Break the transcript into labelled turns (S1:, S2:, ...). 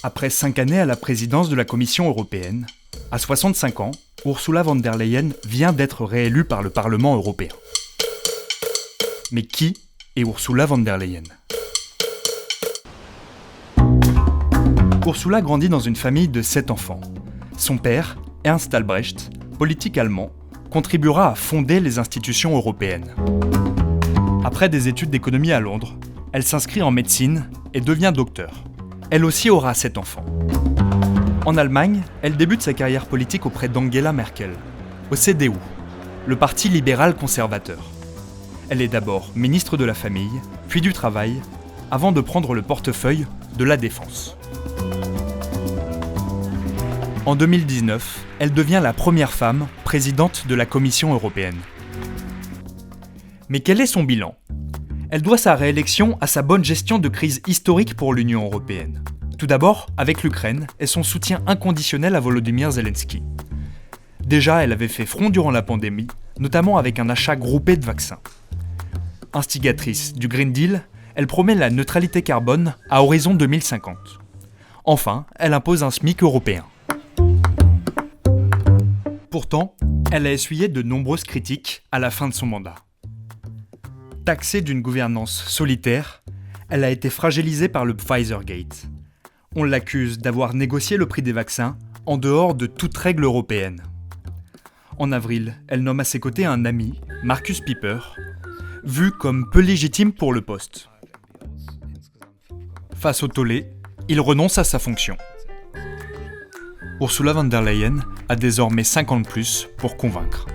S1: Après 5 années à la présidence de la Commission européenne, à 65 ans, Ursula von der Leyen vient d'être réélue par le Parlement européen. Mais qui est Ursula von der Leyen ? Ursula grandit dans une famille de 7 enfants. Son père, Ernst Albrecht, politique allemand, contribuera à fonder les institutions européennes. Après des études d'économie à Londres, elle s'inscrit en médecine et devient docteur. Elle aussi aura 7 enfants. En Allemagne, elle débute sa carrière politique auprès d'Angela Merkel, au CDU, le parti libéral conservateur. Elle est d'abord ministre de la Famille, puis du Travail, avant de prendre le portefeuille de la Défense. En 2019, elle devient la première femme présidente de la Commission européenne. Mais quel est son bilan ? Elle doit sa réélection à sa bonne gestion de crise historique pour l'Union européenne. Tout d'abord, avec l'Ukraine et son soutien inconditionnel à Volodymyr Zelensky. Déjà, elle avait fait front durant la pandémie, notamment avec un achat groupé de vaccins. Instigatrice du Green Deal, elle promet la neutralité carbone à horizon 2050. Enfin, elle impose un SMIC européen. Pourtant, elle a essuyé de nombreuses critiques à la fin de son mandat. Taxée d'une gouvernance solitaire, elle a été fragilisée par le Pfizergate. On l'accuse d'avoir négocié le prix des vaccins en dehors de toute règle européenne. En avril, elle nomme à ses côtés un ami, Markus Pieper, vu comme peu légitime pour le poste. Face au tollé, il renonce à sa fonction. Ursula von der Leyen a désormais 5 ans de plus pour convaincre.